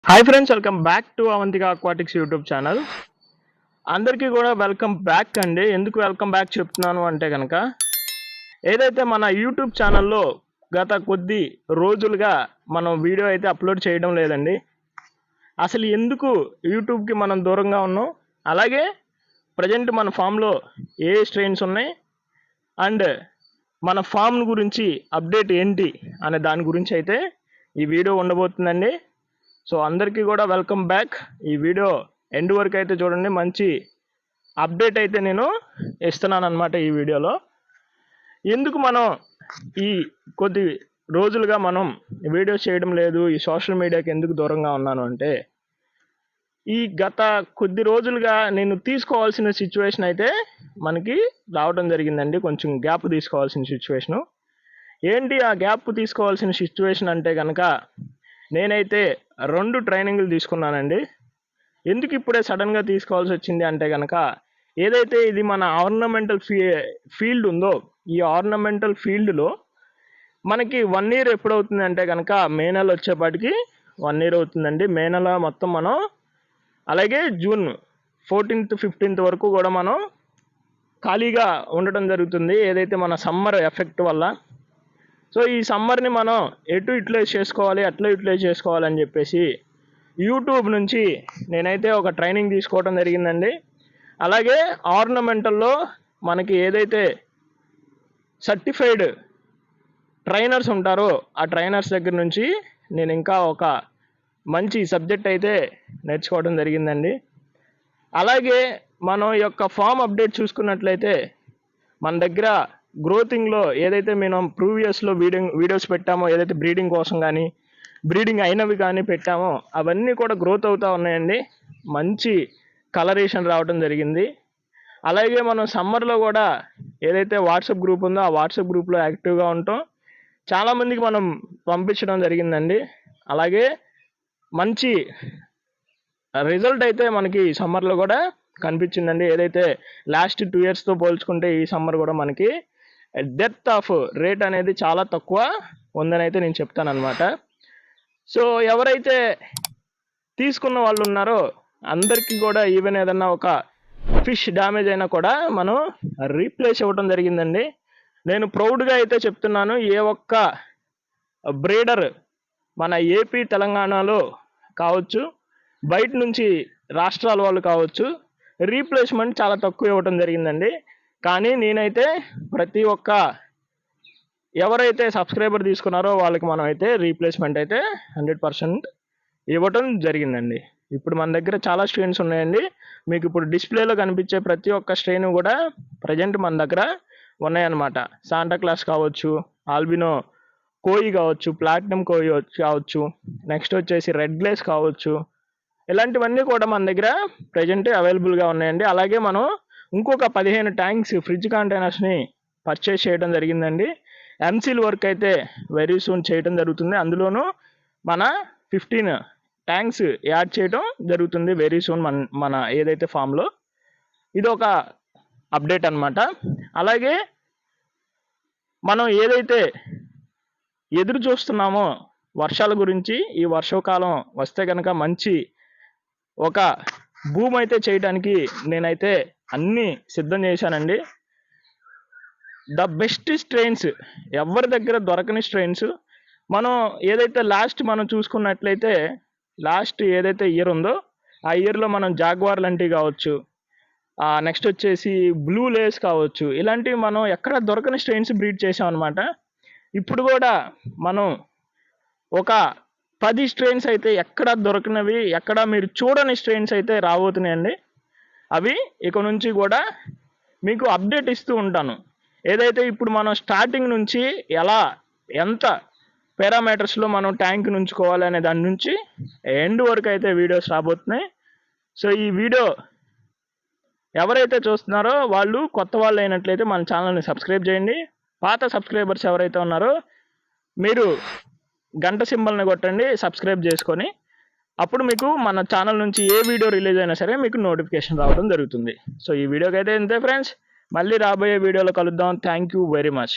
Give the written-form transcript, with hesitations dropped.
Hi friends, welcome back to Avantika aquatics YouTube channel. అందరికీ కూడా welcome back అండి. ఎందుకు వెల్కమ్ బ్యాక్ చెప్తున్నాను అంటే కనుక, ఏదైతే మన యూట్యూబ్ ఛానల్లో గత కొద్ది రోజులుగా మనం వీడియో అయితే అప్లోడ్ చేయడం లేదండి. అసలు ఎందుకు యూట్యూబ్కి మనం దూరంగా ఉన్నాం, అలాగే ప్రజెంట్ మన ఫామ్లో ఏ స్ట్రెయిన్స్ ఉన్నాయి అండ్ మన ఫామ్ గురించి అప్డేట్ ఏంటి అనే దాని గురించి అయితే ఈ వీడియో ఉండబోతుందండి. సో అందరికీ కూడా వెల్కమ్ బ్యాక్. ఈ వీడియో ఎండ్ వరకు అయితే చూడండి, మంచి అప్డేట్ అయితే నేను ఇస్తున్నాను అనమాట ఈ వీడియోలో. ఎందుకు మనం ఈ కొద్ది రోజులుగా మనం వీడియోస్ చేయడం లేదు, ఈ సోషల్ మీడియాకి ఎందుకు దూరంగా ఉన్నాను అంటే, ఈ గత కొద్ది రోజులుగా నేను తీసుకోవాల్సిన సిచ్యువేషన్ అయితే మనకి రావడం జరిగిందండి. కొంచెం గ్యాప్ తీసుకోవాల్సిన సిచ్యువేషను. ఏంటి ఆ గ్యాప్ తీసుకోవాల్సిన సిచ్యువేషన్ అంటే కనుక, నేనైతే 2 ట్రైనింగ్లు తీసుకున్నానండి. ఎందుకు ఇప్పుడే సడన్గా తీసుకోవాల్సి వచ్చింది అంటే కనుక, ఏదైతే ఇది మన ఆర్నమెంటల్ ఫీల్డ్ ఉందో, ఈ ఆర్నమెంటల్ ఫీల్డ్లో మనకి 1 ఇయర్ ఎప్పుడవుతుంది అంటే కనుక, మే నెల వచ్చేపాటికి 1 ఇయర్ అవుతుందండి. మే నెల మొత్తం మనం, అలాగే జూన్ 14th 15th వరకు కూడా మనం ఖాళీగా ఉండటం జరుగుతుంది, ఏదైతే మన సమ్మర్ ఎఫెక్ట్ వల్ల. సో ఈ సమ్మర్ని మనం ఎటు యూటిలైజ్ చేసుకోవాలి, అట్లా యూటిలైజ్ చేసుకోవాలని చెప్పేసి యూట్యూబ్ నుంచి నేనైతే ఒక ట్రైనింగ్ తీసుకోవడం జరిగిందండి. అలాగే ఆర్నమెంటల్లో మనకి ఏదైతే సర్టిఫైడ్ ట్రైనర్స్ ఉంటారో ఆ ట్రైనర్స్ దగ్గర నుంచి నేను ఇంకా ఒక మంచి సబ్జెక్ట్ అయితే నేర్చుకోవడం జరిగిందండి. అలాగే మనం యొక్క ఫామ్ అప్డేట్ చూసుకున్నట్లయితే, మన దగ్గర గ్రోతింగ్లో ఏదైతే మనం ప్రీవియస్లో వీడియోస్ పెట్టామో, ఏదైతే బ్రీడింగ్ కోసం కానీ బ్రీడింగ్ అయినవి కానీ పెట్టామో, అవన్నీ కూడా గ్రోత్ అవుతూ ఉన్నాయండి. మంచి కలరేషన్ రావడం జరిగింది. అలాగే మనం సమ్మర్లో కూడా ఏదైతే వాట్సాప్ గ్రూప్ ఉందో ఆ వాట్సాప్ గ్రూప్లో యాక్టివ్గా ఉంటాం, చాలామందికి మనం పంపించడం జరిగిందండి. అలాగే మంచి రిజల్ట్ అయితే మనకి సమ్మర్లో కూడా కనిపించిందండి. ఏదైతే లాస్ట్ 2 ఇయర్స్తో పోల్చుకుంటే ఈ సమ్మర్ కూడా మనకి డెత్ ఆఫ్ రేట్ అనేది చాలా తక్కువ ఉందని అయితే నేను చెప్తాను అనమాట. సో ఎవరైతే తీసుకున్న వాళ్ళు ఉన్నారో అందరికీ కూడా ఈవెన్ ఏదన్నా ఒక ఫిష్ డ్యామేజ్ అయినా కూడా మనం రీప్లేస్ ఇవ్వడం జరిగిందండి. నేను ప్రౌడ్గా అయితే చెప్తున్నాను, ఏ ఒక్క బ్రీడర్ మన ఏపీ తెలంగాణలో కావచ్చు, బయట నుంచి రాష్ట్రాల వాళ్ళు కావచ్చు, రీప్లేస్మెంట్ చాలా తక్కువ ఇవ్వడం జరిగిందండి. కానీ నేనైతే ప్రతి ఒక్క ఎవరైతే సబ్స్క్రైబర్ తీసుకున్నారో వాళ్ళకి మనం అయితే రీప్లేస్మెంట్ అయితే 100% ఇవ్వటం జరిగిందండి. ఇప్పుడు మన దగ్గర చాలా స్ట్రెయిన్స్ ఉన్నాయండి. మీకు ఇప్పుడు డిస్ప్లేలో కనిపించే ప్రతి ఒక్క స్ట్రెయిన్ కూడా ప్రజెంట్ మన దగ్గర ఉన్నాయన్నమాట. శాంటా క్లాస్ కావచ్చు, ఆల్బినో కోయి కావచ్చు, ప్లాటినం కోయి కావచ్చు, నెక్స్ట్ వచ్చేసి రెడ్ గ్లేస్ కావచ్చు, ఇలాంటివన్నీ కూడా మన దగ్గర ప్రజెంట్ అవైలబుల్గా ఉన్నాయండి. అలాగే మనం ఇంకొక 15 ట్యాంక్స్ ఫ్రిడ్జ్ కంటైనర్స్ని పర్చేస్ చేయడం జరిగిందండి. ఎంసీల్ వర్క్ అయితే వెరీ సూన్ చేయడం జరుగుతుంది. అందులోనూ మన 15 ట్యాంక్స్ యాడ్ చేయడం జరుగుతుంది వెరీ సూన్ మన ఏదైతే ఫామ్లో. ఇది ఒక అప్డేట్ అనమాట. అలాగే మనం ఏదైతే ఎదురు చూస్తున్నామో వర్షాల గురించి, ఈ వర్షాకాలం వస్తే కనుక మంచి ఒక భూమి అయితే చేయడానికి నేనైతే అన్నీ సిద్ధం చేశానండి. ద బెస్ట్ స్ట్రెయిన్స్, ఎవరి దగ్గర దొరకని స్ట్రెయిన్స్ మనం ఏదైతే మనం చూసుకున్నట్లయితే, లాస్ట్ ఏదైతే ఇయర్ ఉందో ఆ ఇయర్లో మనం జాగ్వార్ లాంటివి కావచ్చు, నెక్స్ట్ వచ్చేసి బ్లూ లేస్ కావచ్చు, ఇలాంటివి మనం ఎక్కడ దొరకని స్ట్రెయిన్స్ బ్రీడ్ చేసాం అనమాట. ఇప్పుడు కూడా మనం ఒక 10 స్ట్రెయిన్స్ అయితే ఎక్కడ దొరకనివి, ఎక్కడ మీరు చూడని స్ట్రెయిన్స్ అయితే రాబోతున్నాయండి. అవి ఇక నుంచి కూడా మీకు అప్డేట్ ఇస్తూ ఉంటాను. ఏదైతే ఇప్పుడు మనం స్టార్టింగ్ నుంచి ఎంత పారామీటర్స్లో మనం ట్యాంక్ ఉంచుకోవాలి అనే దాని నుంచి ఎండ్ వరకు అయితే వీడియోస్ రాబోతున్నాయి. సో ఈ వీడియో ఎవరైతే చూస్తున్నారో వాళ్ళు కొత్త వాళ్ళు అయినట్లయితే మన ఛానల్ని సబ్స్క్రైబ్ చేయండి. పాత సబ్స్క్రైబర్స్ ఎవరైతే ఉన్నారో మీరు గంట సింబల్ని కొట్టండి సబ్స్క్రైబ్ చేసుకొని. అప్పుడు మీకు మన ఛానల్ నుంచి ఏ వీడియో రిలీజ్ అయినా సరే మీకు నోటిఫికేషన్ రావడం జరుగుతుంది. సో ఈ వీడియోకి అయితే ఇంతే ఫ్రెండ్స్, మళ్ళీ రాబోయే వీడియోలో కలుద్దాం. Thank you very much.